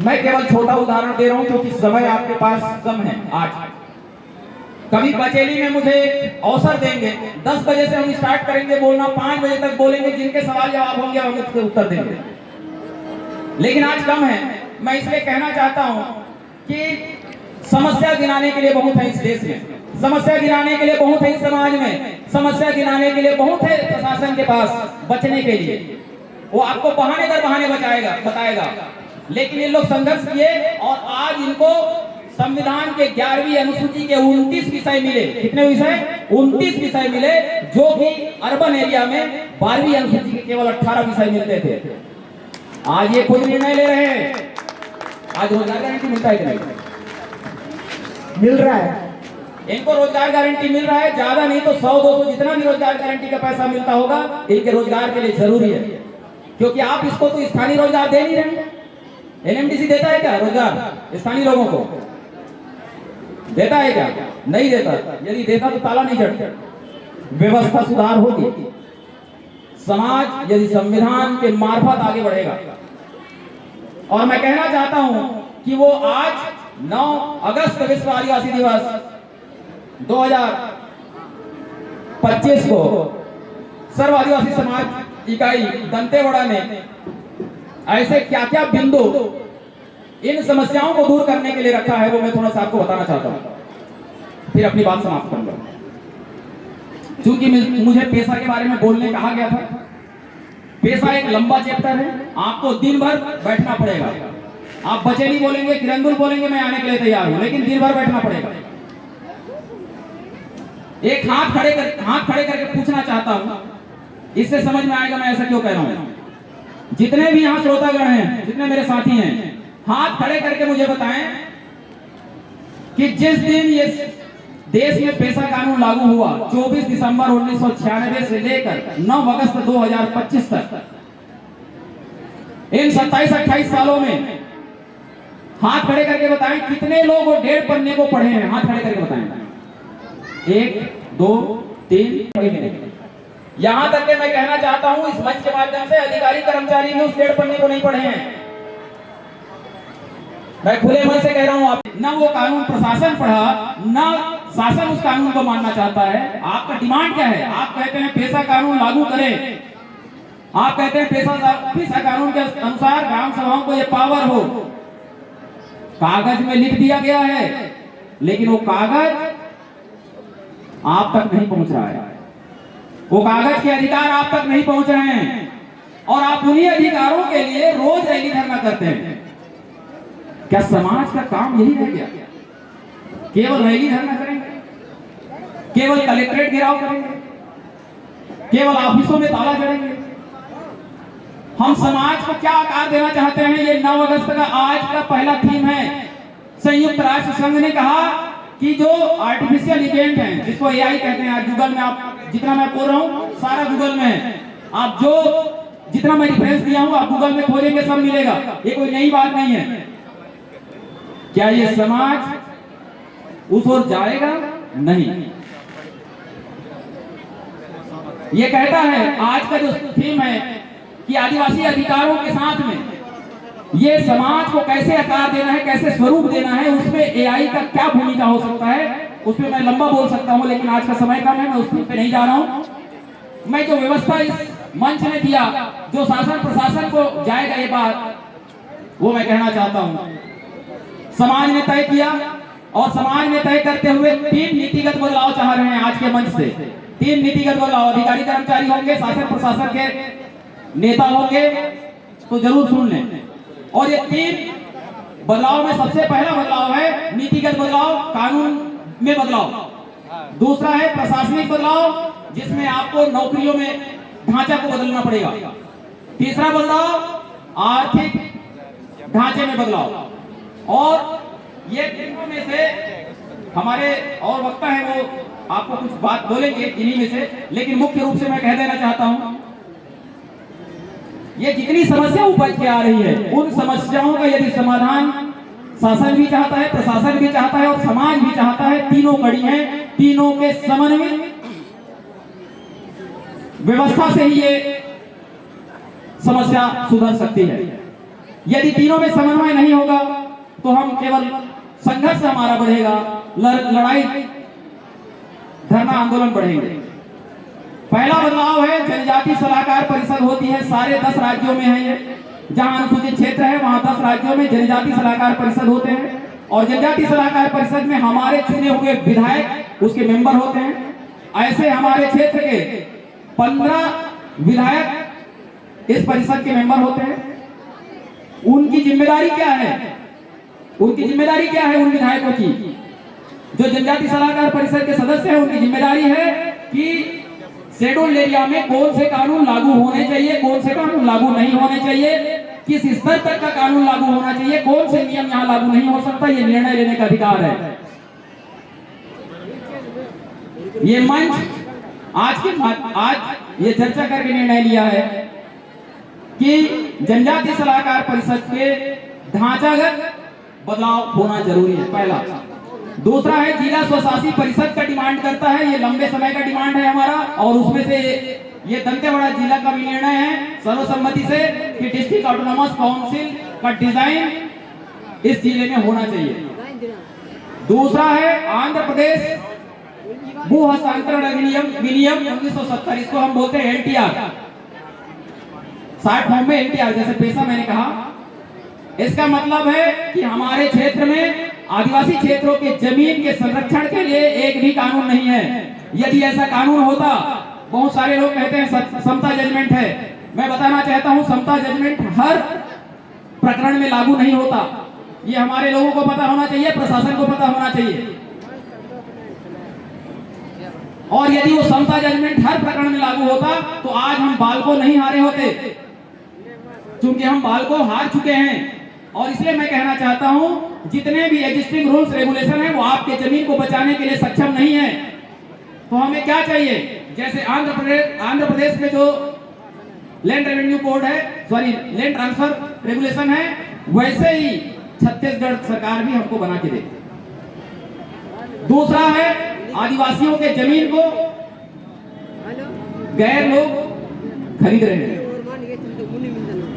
मैं केवल छोटा उदाहरण दे रहा हूं क्योंकि समय आपके पास कम है। आज कभी बचेली में मुझे अवसर देंगे, 10 बजे से हम स्टार्ट करेंगे बोलना, 5 बजे तक बोलेंगे, जिनके सवाल जवाब होंगे हम उसके उत्तर देंगे। लेकिन आज कम है। मैं इसलिए कहना चाहता हूं कि समस्या गिनाने के लिए बहुत है इस देश में, समस्या गिनाने के लिए बहुत है इस समाज में, समस्या गिनाने के लिए बहुत है प्रशासन के पास बचने के लिए। वो आपको बहाने दर बहाने बताएगा। लेकिन ये लोग संघर्ष किए और आज इनको संविधान के 11वीं अनुसूची के 29 विषय मिले। कितने विषय? 29 विषय मिले, जो कि अर्बन एरिया में 12वीं अनुसूची के केवल 18 विषय मिलते थे। आज ये खुद निर्णय ले रहे हैं। आज रोजगार गारंटी मिलता है कि नहीं? मिल रहा है। इनको रोजगार गारंटी मिल रहा है, ज्यादा नहीं तो 100-200 जितना भी रोजगार गारंटी का पैसा मिलता होगा इनके रोजगार के लिए जरूरी है। क्योंकि आप इसको तो स्थानीय रोजगार दे नहीं रहे। एनएमडीसी देता है क्या रोजगार स्थानीय लोगों को? देता है क्या? नहीं देता। यदि देता तो ताला नहीं चढ़ता। व्यवस्था सुधार होगी, समाज यदि संविधान के मार्फत आगे बढ़ेगा। और मैं कहना चाहता हूं कि वो आज 9 अगस्त विश्व आदिवासी दिवस 2025 को सर्व आदिवासी समाज इकाई दंतेवाड़ा ने ऐसे क्या क्या बिंदु इन समस्याओं को दूर करने के लिए रखा है, वो मैं थोड़ा सा आपको बताना चाहता हूं, फिर अपनी बात समाप्त करूंगा। क्योंकि मुझे पेशा के बारे में बोलने कहा गया था, पैसा एक लंबा चैप्टर है, आपको दिन भर बैठना पड़ेगा। आप बचेली बोलेंगे, किरंदुल बोलेंगे, मैं आने के लिए तैयार हूं, लेकिन दिन भर बैठना पड़ेगा। एक हाथ खड़े करके पूछना चाहता हूं, इससे समझ में आएगा मैं ऐसा क्यों कह रहा हूं। जितने भी यहां श्रोतागण हैं, जितने मेरे साथी हैं, हाथ खड़े करके मुझे बताएं कि जिस दिन ये देश में पैसा कानून लागू हुआ 24 दिसंबर 1996 से लेकर 9 अगस्त 2025 तक, इन 27-28 सालों में हाथ खड़े करके बताएं कितने लोग वो 1.5 पन्ने को पढ़े हैं। हाथ खड़े करके बताएं। 1 2 3 यहां तक कि मैं कहना चाहता हूं इस मंच के माध्यम से, अधिकारी कर्मचारी भी उस 1.5 पन्ने को नहीं पढ़े हैं। मैं खुले मन से कह रहा हूं, आप ना वो कानून प्रशासन पढ़ा, ना शासन उस कानून को मानना चाहता है। आपका डिमांड क्या है? आप कहते हैं पैसा कानून लागू करें, आप कहते हैं पैसा कानून के अनुसार ग्राम सभाओं को ये पावर हो। कागज में लिख दिया गया है, लेकिन वो कागज आप तक नहीं पहुंच रहा है। वो कागज के अधिकार आप तक नहीं पहुंच रहे हैं, और आप उन्हीं अधिकारों के लिए रोज रैली धरना करते हैं। क्या समाज का काम यही रह गया? केवल रैली धरना करेंगे, केवल कलेक्ट्रेट घेराव करेंगे, केवल ऑफिसों में ताला जड़ेंगे? हम समाज को क्या आकार देना चाहते हैं? ये 9 अगस्त का आज का पहला थीम है। संयुक्त राष्ट्र संघ ने कहा कि जो आर्टिफिशियल इंटेलिजेंस है, जिसको एआई कहते हैं, आज गूगल में आप जितना मैं बोल रहा हूं सारा गूगल में है। आप जो जितना मैं रेफरेंस दिया हूं आप गूगल में खोजेंगे, सब मिलेगा। ये कोई नई बात नहीं है। क्या ये समाज उस ओर जाएगा? नहीं। ये कहता है, आज का जो थीम है कि आदिवासी अधिकारों के साथ में ये समाज को कैसे आकार देना है, कैसे स्वरूप देना है, उसमें एआई का क्या भूमिका हो सकता है, उस पर मैं लंबा बोल सकता हूं, लेकिन आज का समय कम है, मैं उस पे नहीं जा रहा हूं। मैं जो व्यवस्था इस मंच ने दिया, जो शासन प्रशासन को जाएगा ये बात, वो मैं कहना चाहता हूं। समाज ने तय किया, और समाज ने तय करते हुए 3 नीतिगत बदलाव चाह रहे हैं आज के मंच से। 3 नीतिगत बदलाव, अधिकारी कर्मचारी होंगे, शासन प्रशासन के नेता होंगे, तो जरूर सुन लें। और ये 3 बदलाव में सबसे पहला बदलाव है नीतिगत बदलाव, कानून में बदलाव। दूसरा है प्रशासनिक बदलाव, जिसमें आपको नौकरियों में ढांचा को बदलना पड़ेगा। तीसरा बदलाव आर्थिक ढांचे में बदलाव। और ये तीनों में से हमारे और वक्ता है, वो आपको कुछ बात बोलेंगे इन्हीं में से, लेकिन मुख्य रूप से मैं कह देना चाहता हूं, ये जितनी समस्या उपज के आ रही है, उन समस्याओं का यदि समाधान शासन भी चाहता है, प्रशासन भी चाहता है, और समाज भी चाहता है, तीनों कड़ी हैं, तीनों के समन्वय व्यवस्था से ही ये समस्या सुधर सकती है। यदि तीनों में समन्वय नहीं होगा तो हम केवल संघर्ष हमारा बढ़ेगा, लड़ाई धरना आंदोलन बढ़ेंगे। पहला बदलाव है जनजाति सलाहकार परिषद होती है, सारे 10 राज्यों में है ये। जहां अनुसूचित क्षेत्र है वहां 10 राज्यों में जनजाति सलाहकार परिषद होते हैं, और जनजाति सलाहकार परिषद में हमारे चुने हुए विधायक उसके मेंबर होते हैं। ऐसे हमारे क्षेत्र के 15 विधायक इस परिषद के मेंबर होते हैं। उनकी जिम्मेदारी क्या है? उनकी जिम्मेदारी क्या है उन विधायकों की? जो जनजाति सलाहकार परिषद के सदस्य हैं, उनकी जिम्मेदारी है कि शेड्यूल्ड एरिया में कौन से कानून लागू होने चाहिए, कौन से कानून लागू नहीं होने चाहिए, किस स्तर तक का कानून लागू होना चाहिए, कौन से नियम यहाँ लागू नहीं हो सकता, ये निर्णय लेने का अधिकार है। ये मंच आज ये चर्चा करके निर्णय लिया है कि जनजाति सलाहकार परिषद के ढांचागत बदलाव होना जरूरी है, पहला। दूसरा है जिला स्वशासी परिषद का डिमांड करता है, ये लंबे समय का डिमांड है हमारा, और उसमें से ये दंतेवाड़ा जिला का भी निर्णय है सर्वसम्मति से कि डिस्ट्रिक्ट ऑटोनॉमस काउंसिल का डिजाइन इस जिले में होना चाहिए। दूसरा है आंध्र प्रदेश भू हस्तांतरण अधिनियम 1970, इसको हम बोलते हैं एनटीआर, शॉर्ट फॉर्म में एनटीआर, जैसे पैसा मैंने कहा। इसका मतलब है कि हमारे क्षेत्र में आदिवासी क्षेत्रों के जमीन के संरक्षण के लिए एक भी कानून नहीं है। यदि ऐसा कानून होता, बहुत सारे लोग कहते हैं समता जजमेंट है, मैं बताना चाहता हूं समता जजमेंट हर प्रकरण में लागू नहीं होता। ये हमारे लोगों को पता होना चाहिए, प्रशासन को पता होना चाहिए। और यदि वो समता जजमेंट हर प्रकरण में लागू होता तो आज हम बाल को नहीं हारे होते, क्योंकि हम बाल को हार चुके हैं। और इसलिए मैं कहना चाहता हूं, जितने भी एग्जिस्टिंग रूल्स रेगुलेशन है वो आपके जमीन को बचाने के लिए सक्षम नहीं है। तो हमें क्या चाहिए, जैसे आंध्र प्रदेश में जो लैंड रेवेन्यू कोड है, सॉरी लैंड ट्रांसफर रेगुलेशन है, वैसे ही छत्तीसगढ़ सरकार भी हमको बना के दे। दूसरा है, आदिवासियों के जमीन को गैर लोग खरीद रहे हैं,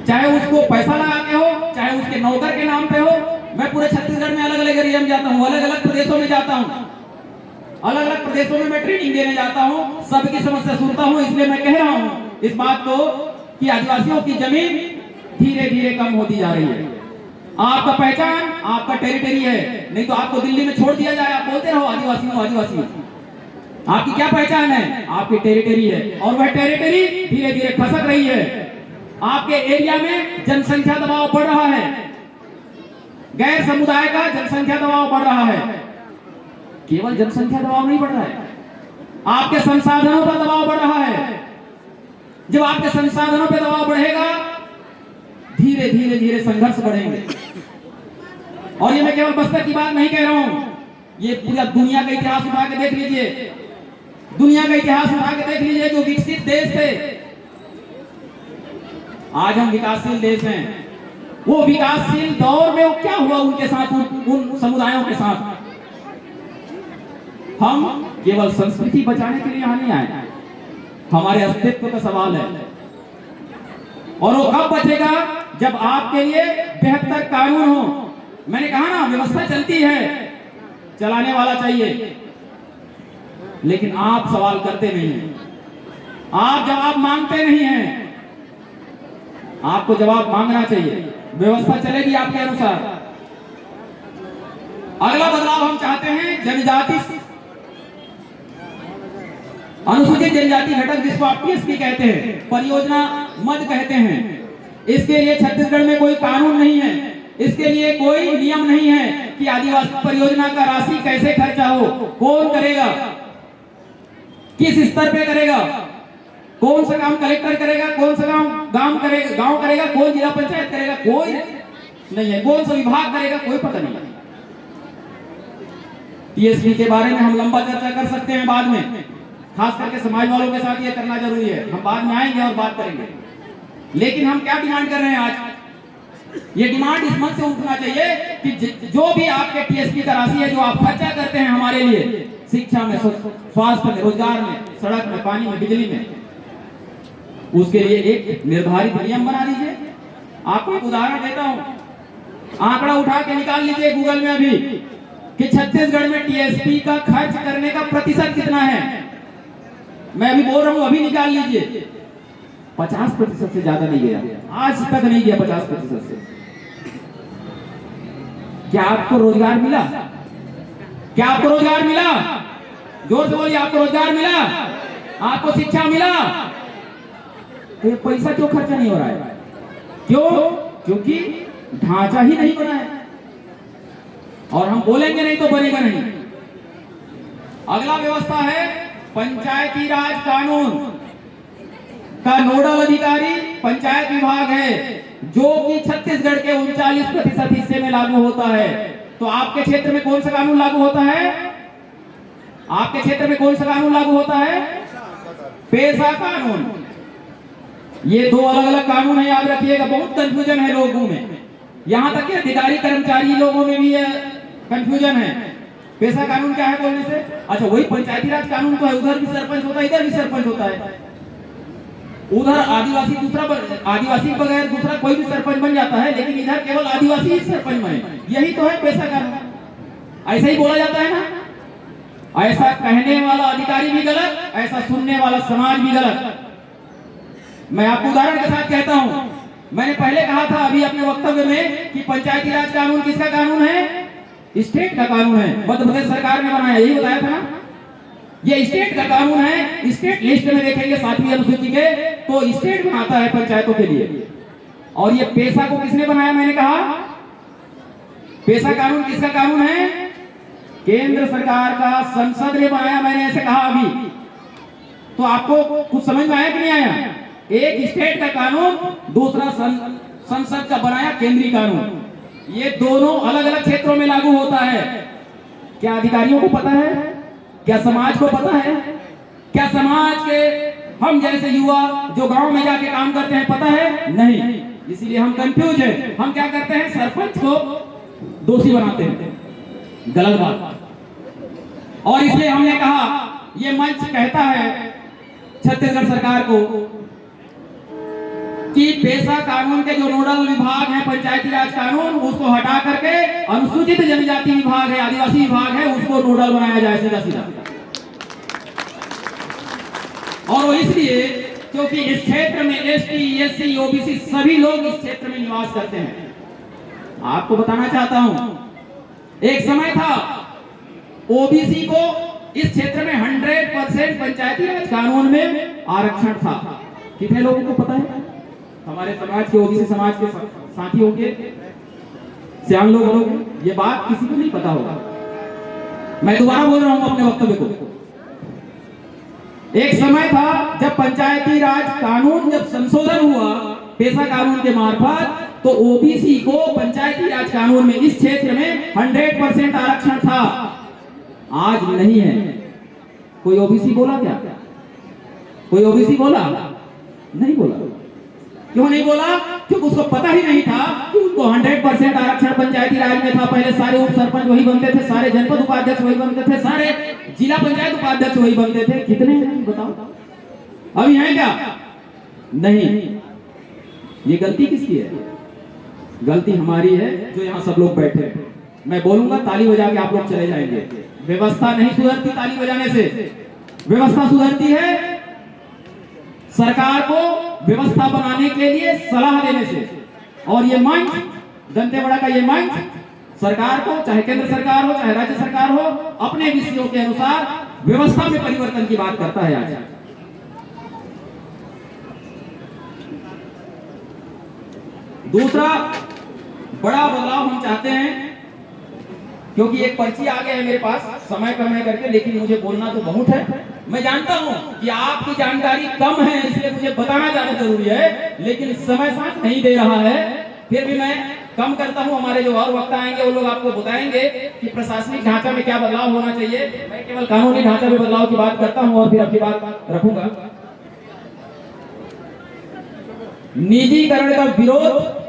चाहे उसको पैसा लगा के हो, चाहे उसके नौकर के नाम पे हो। मैं पूरे छत्तीसगढ़ में अलग अलग एरिया में जाता हूँ, अलग अलग प्रदेशों में जाता हूँ, अलग अलग प्रदेशों में मैं ट्रेनिंग देने जाता हूँ, सबकी समस्या सुनता हूँ। इसलिए मैं कह रहा हूँ इस बात को कि आदिवासियों की जमीन धीरे धीरे कम होती जा रही है। आपका पहचान आपका टेरिटरी है, नहीं तो आपको दिल्ली में छोड़ दिया जाए, आप बोलते रहो आदिवासी हो आदिवासी हो। आपकी क्या पहचान है, आपकी टेरिटरी है, और वह टेरिटरी धीरे धीरे खसक रही है। आपके एरिया में जनसंख्या दबाव बढ़ रहा है, गैर समुदाय का जनसंख्या दबाव बढ़ रहा है। केवल जनसंख्या दबाव नहीं बढ़ रहा है, आपके संसाधनों पर दबाव बढ़ रहा है। जब आपके संसाधनों पर दबाव बढ़ेगा, धीरे धीरे धीरे संघर्ष बढ़ेंगे। और ये मैं केवल बस्तर की बात नहीं कह रहा हूं, ये पूरा दुनिया का इतिहास उठा के देख लीजिए, दुनिया का इतिहास उठा के देख लीजिए। जो विकसित देश थे, आज हम विकासशील देश हैं। वो विकासशील दौर में वो क्या हुआ उनके साथ, उन समुदायों के साथ। हम केवल संस्कृति बचाने के लिए यहां नहीं आए, हमारे अस्तित्व का सवाल है। और वो कब बचेगा, जब आपके लिए बेहतर कानून हो। मैंने कहा ना, व्यवस्था चलती है, चलाने वाला चाहिए, लेकिन आप सवाल करते नहीं हैं, आप जवाब मांगते नहीं हैं। आपको जवाब मांगना चाहिए, व्यवस्था चलेगी आपके अनुसार। अगला बदलाव हम चाहते हैं, जनजाति अनुसूचित जनजाति घटक, जिसको आप पीएसपी कहते हैं, परियोजना मद कहते हैं। इसके लिए छत्तीसगढ़ में कोई कानून नहीं है, इसके लिए कोई नियम नहीं है कि आदिवासी परियोजना का राशि कैसे खर्चा हो, कौन करेगा, किस स्तर पे करेगा, कौन सा काम कलेक्टर करेगा, कौन सा काम गांव करेगा, कौन जिला पंचायत करेगा, कोई नहीं है, कौन सा विभाग करेगा, कोई पता नहीं है। पीएसपी के बारे में हम लंबा चर्चा कर सकते हैं बाद में, खास करके समाज वालों के साथ ये करना जरूरी है, हम बाद में आएंगे और बात करेंगे। लेकिन हम क्या डिमांड कर रहे हैं आज, ये डिमांड इस मन से उठना चाहिए कि जो भी आपके टीएसपी का राशि है, जो आप खर्चा करते हैं हमारे लिए, शिक्षा में, स्वास्थ्य में, रोजगार में, सड़क में, पानी में, बिजली में, उसके लिए एक निर्धारित नियम बना दीजिए। आपको एक उदाहरण देता हूं, आंकड़ा उठा के निकाल लीजिए गूगल में अभी कि छत्तीसगढ़ में टीएसपी का खर्च करने का प्रतिशत कितना है। मैं अभी बोल रहा हूं, अभी निकाल लीजिए। 50% से ज्यादा नहीं गया, आज तक नहीं गया 50% से। क्या आपको रोजगार मिला? क्या आपको रोजगार मिला? जोर से बोलिए, आपको रोजगार मिला? आपको शिक्षा मिला? तो ये पैसा क्यों खर्चा नहीं हो रहा है? क्यों? क्योंकि ढांचा ही नहीं बना है, और हम बोलेंगे नहीं तो बनेगा नहीं। अगला व्यवस्था है पंचायती राज कानून का नोडल अधिकारी पंचायत विभाग है, जो कि छत्तीसगढ़ के 39% हिस्से में लागू होता है। तो आपके क्षेत्र में कौन सा कानून लागू होता है? आपके क्षेत्र में कौन सा कानून लागू होता है? पेशा कानून। ये दो अलग अलग कानून है, याद रखिएगा। बहुत कंफ्यूजन है लोगों में, यहां तक कि अधिकारी कर्मचारी लोगों में भी कंफ्यूजन है। पेशा कानून क्या है बोलने से, अच्छा वही पंचायती राज कानून तो है, उधर भी सरपंच होता है, इधर भी सरपंच होता है। उधर आदिवासी आदिवासी के बगैर दूसरा कोई भी सरपंच बन जाता है, लेकिन इधर केवल आदिवासी ही सरपंच बने। यही तो है पेशा कानून। ऐसा ही बोला जाता है ना। ऐसा कहने वाला अधिकारी भी गलत, ऐसा सुनने वाला समाज भी गलत। मैं आपको उदाहरण के साथ कहता हूं, मैंने पहले कहा था अभी अपने वक्तव्य में कि पंचायती राज कानून किसका कानून है? स्टेट का कानून है, मध्य प्रदेश सरकार ने बनाया, यही बताया था ना। ये स्टेट का कानून है। स्टेट लिस्ट में देखेंगे 7वीं अनुसूची के, तो स्टेट बनाता है पंचायतों के लिए। और ये पेशा को किसने बनाया? मैंने कहा पेशा कानून किसका कानून है? केंद्र सरकार का, संसद ने बनाया। मैंने ऐसे कहा अभी, तो आपको कुछ समझ में आया कि नहीं आया? एक स्टेट का कानून, दूसरा संसद का बनाया केंद्रीय कानून। ये दोनों अलग अलग क्षेत्रों में लागू होता है। क्या अधिकारियों को पता है? क्या समाज को पता है? क्या समाज के हम जैसे युवा जो गांव में जाके काम करते हैं पता है? नहीं। इसीलिए हम कंफ्यूज हैं। हम क्या करते हैं? सरपंच को दोषी बनाते हैं, गलत बात। और इसलिए हमने कहा, ये मंच कहता है छत्तीसगढ़ सरकार को कि पेशा कानून के जो नोडल विभाग है पंचायती राज कानून, उसको हटा करके अनुसूचित जनजाति विभाग है, आदिवासी विभाग है, उसको नोडल बनाया जाए सीधा सीधा। और वो इसलिए क्योंकि इस क्षेत्र में एसटी, एससी, ओबीसी सभी लोग इस क्षेत्र में निवास करते हैं। आपको बताना चाहता हूं, एक समय था ओबीसी को इस क्षेत्र में 100% पंचायती राज कानून में आरक्षण था। कितने लोगों को पता है? हमारे समाज के, ओबीसी समाज के साथियों के, श्याम लोग, ये बात किसी को नहीं पता होगा। मैं दोबारा बोल रहा हूं अपने वक्तव्य को। एक समय था जब पंचायती राज कानून जब संशोधन हुआ पेशा कानून के मार्फत, तो ओबीसी को पंचायती राज कानून में इस क्षेत्र में 100% आरक्षण था। आज नहीं है। कोई ओबीसी बोला क्या? कोई ओबीसी बोला? नहीं बोला। क्यों नहीं बोला? क्योंकि उसको पता ही नहीं था कि उनको 100% आरक्षण पंचायती राज में था। पहले सारे उप सरपंच वही बनते थे, सारे जनपद उपाध्यक्ष वही बनते थे, सारे जिला पंचायत उपाध्यक्ष वही बनते थे। कितने बताओ? अभी है क्या? नहीं। ये गलती किसकी है? गलती हमारी है जो यहाँ सब लोग बैठे हैं। मैं बोलूंगा, ताली बजा के आप लोग चले जाएंगे। व्यवस्था नहीं सुधरती ताली बजाने से। व्यवस्था सुधरती है सरकार को व्यवस्था बनाने के लिए सलाह देने से। और ये मंच, दंतेवाड़ा का ये मंच, सरकार को, चाहे केंद्र सरकार हो चाहे राज्य सरकार हो, अपने विषयों के अनुसार व्यवस्था में परिवर्तन की बात करता है। आज दूसरा बड़ा बदलाव हम चाहते हैं, क्योंकि एक पर्ची आ गया है मेरे पास, समय कम है करके, लेकिन मुझे बोलना तो बहुत है। मैं जानता हूं कि आपकी जानकारी कम है, इसलिए मुझे बताना ज्यादा जरूरी है, लेकिन समय साथ नहीं दे रहा है। फिर भी मैं कम करता हूं। हमारे जो और वक्ता आएंगे वो लोग आपको बताएंगे कि प्रशासनिक ढांचा में क्या बदलाव होना चाहिए। मैं केवल कानूनी ढांचा में बदलाव की बात करता हूं और फिर अपनी बात रखूंगा। निजीकरण का विरोध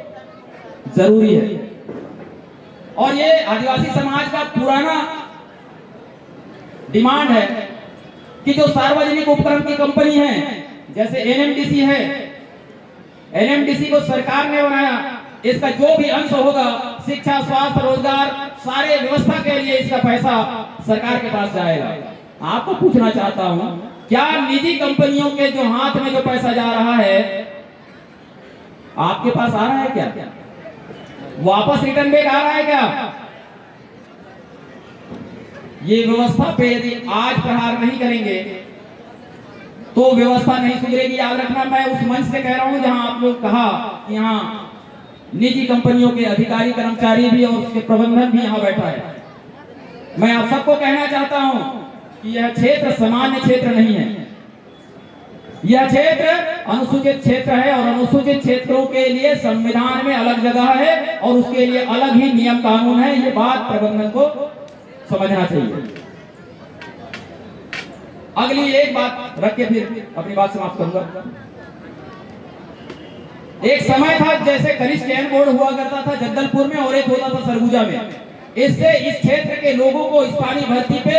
जरूरी है, और ये आदिवासी समाज का पुराना डिमांड है कि जो सार्वजनिक उपक्रम की कंपनी है, जैसे एनएमडीसी है, एनएमडीसी को सरकार ने बनाया। इसका जो भी अंश होगा, शिक्षा, स्वास्थ्य, रोजगार, सारे व्यवस्था के लिए इसका पैसा सरकार के पास जाएगा। आपको पूछना चाहता हूं, क्या निजी कंपनियों के जो हाथ में जो पैसा जा रहा है आपके पास आ रहा है? क्या वापस रिटर्न बैक आ रहा है क्या? ये व्यवस्था पे यदि आज प्रहार नहीं करेंगे तो व्यवस्था नहीं सुधरेगी। याद रखना, मैं उस मंच से कह रहा हूं जहां आप लोग कहा कि यहाँ निजी कंपनियों के अधिकारी कर्मचारी भी और उसके प्रबंधन भी यहाँ बैठा है। मैं आप सबको कहना चाहता हूं कि यह क्षेत्र सामान्य क्षेत्र नहीं है। यह क्षेत्र अनुसूचित क्षेत्र है, और अनुसूचित क्षेत्रों के लिए संविधान में अलग जगह है और उसके लिए अलग ही नियम कानून है। ये बात प्रबंधन को समझना चाहिए। अगली एक बात रख के फिर अपनी बात समाप्त करूंगा। एक समय था जैसे कनिष्ठ चयन बोर्ड हुआ करता था जगदलपुर में, और एक होता था सरगुजा में। इससे इस क्षेत्र के लोगों को स्थानीय भर्ती पे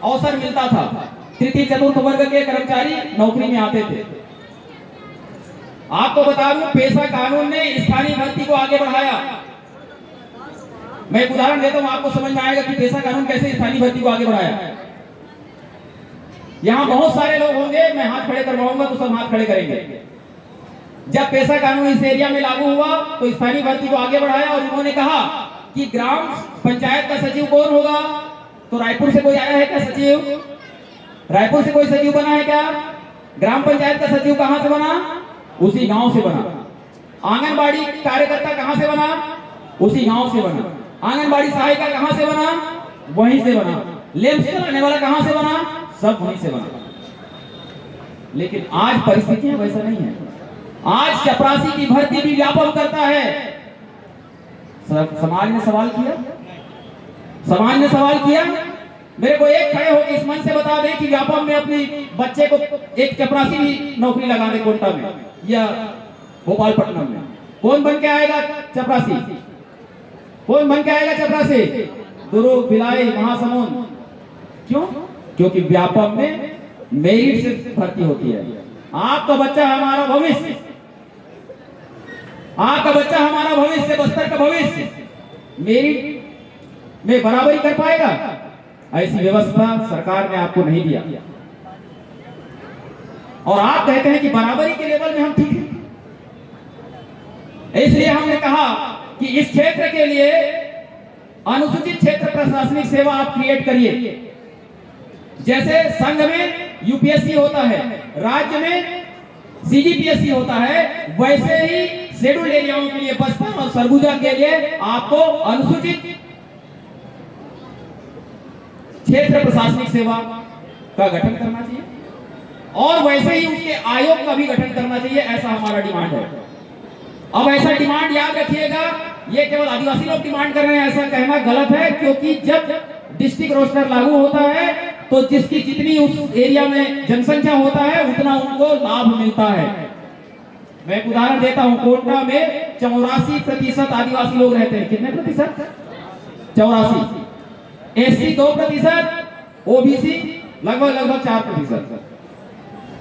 अवसर मिलता था। तृतीय चतुर्थ वर्ग के कर्मचारी नौकरी में आते थे। आपको बता दूं, पेशा कानून ने स्थानीय भर्ती को आगे बढ़ाया। मैं एक उदाहरण देता हूं, आपको समझ में आएगा कि पेशा कानून कैसे स्थानीय भर्ती को आगे बढ़ाया। यहां बहुत सारे लोग होंगे, मैं हाथ खड़े करवाऊंगा तो सब हाथ खड़े करेंगे। जब पेशा कानून इस एरिया में लागू हुआ तो स्थानीय भर्ती को आगे बढ़ाया, और उन्होंने कहा कि ग्राम पंचायत का सचिव कौन होगा, तो रायपुर से कोई आया है क्या सचिव? रायपुर से कोई सचिव बना है क्या? ग्राम पंचायत का सचिव कहां से बना? उसी गांव से बना। आंगनबाड़ी कार्यकर्ता कहां से बना? उसी गांव से बना। आंगनबाड़ी सहायिका कहां से बना? वहीं से बना। लेम्स चलाने वाला कहां से बना? सब वहीं से बना। लेकिन आज परिस्थितियां वैसा नहीं है। आज चपरासी की भर्ती भी व्यापम करता है। समाज ने सवाल किया, समाज ने सवाल किया। मेरे को एक खड़े होकर इस मंच से बता दें कि व्यापम में अपनी बच्चे को एक चपरासी भी नौकरी लगा दे कोटा में या भोपालपट्टनम में, कौन बन के आएगा चपरासी? कौन बन के आएगा चपरासी? दुर्ग, भिलाई, महासमुंद। क्यों? क्योंकि व्यापम में मेरिट से भर्ती होती है। आपका बच्चा हमारा भविष्य, आपका बच्चा हमारा भविष्य, बस्तर का भविष्य। मेरिट में बराबरी कर पाएगा? ऐसी व्यवस्था सरकार ने आपको नहीं दिया। और आप कहते हैं कि बराबरी के लेवल में हम ठीक हैं। इसलिए हमने कहा कि इस क्षेत्र के लिए अनुसूचित क्षेत्र प्रशासनिक सेवा आप क्रिएट करिए। जैसे संघ में यूपीएससी होता है, राज्य में सीजीपीएससी होता है, वैसे ही शेड्यूल्ड एरियाओं के लिए बस्तर और सरगुजा के लिए आपको अनुसूचित क्षेत्र प्रशासनिक सेवा का गठन करना चाहिए और वैसे ही उसके आयोग का भी गठन करना चाहिए। ऐसा हमारा डिमांड है। अब ऐसा डिमांड याद रखिएगा, ये केवल आदिवासी लोग डिमांड कर रहे हैं ऐसा कहना गलत है, क्योंकि जब डिस्ट्रिक्ट रोस्टर लागू होता है तो जिसकी जितनी उस एरिया में जनसंख्या होता है उतना उनको लाभ मिलता है। मैं एक उदाहरण देता हूं, कोटा में 84% आदिवासी लोग रहते हैं। कितने प्रतिशत? 84। एससी 2%, ओबीसी लगभग 4%।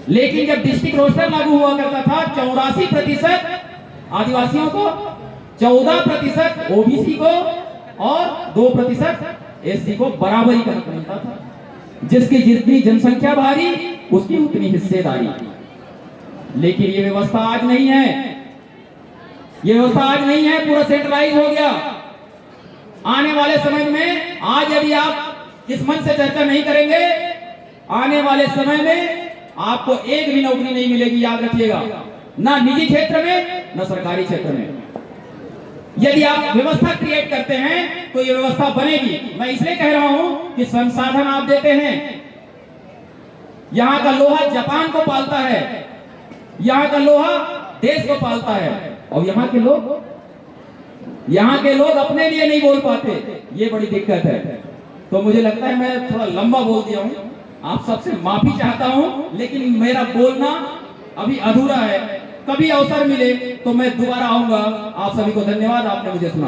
लेकिन जब डिस्ट्रिक्ट रोस्टर लागू हुआ करता था 84% आदिवासियों को, 14% ओबीसी को और 2% एससी को बराबरी का हक मिलता था। जिसकी जितनी जनसंख्या भारी उसकी उतनी हिस्सेदारी। लेकिन ये व्यवस्था आज नहीं है, ये व्यवस्था आज नहीं है, पूरा सेंट्रलाइज हो गया। आने वाले समय में आज यदि आप इस मंच से चर्चा नहीं करेंगे, आने वाले समय में आपको एक भी नौकरी नहीं मिलेगी, याद रखिएगा, ना निजी क्षेत्र में ना सरकारी क्षेत्र में। यदि आप व्यवस्था क्रिएट करते हैं तो ये व्यवस्था बनेगी। मैं इसलिए कह रहा हूं कि संसाधन आप देते हैं, यहां का लोहा जापान को पालता है, यहां का लोहा देश को पालता है, और यहां के लोग अपने लिए नहीं बोल पाते। ये बड़ी दिक्कत है। तो मुझे लगता है मैं थोड़ा लंबा बोल दिया हूं, आप सबसे माफी चाहता हूं, लेकिन मेरा बोलना अभी अधूरा है। कभी अवसर मिले तो मैं दोबारा आऊंगा। आप सभी को धन्यवाद, आपने मुझे सुना।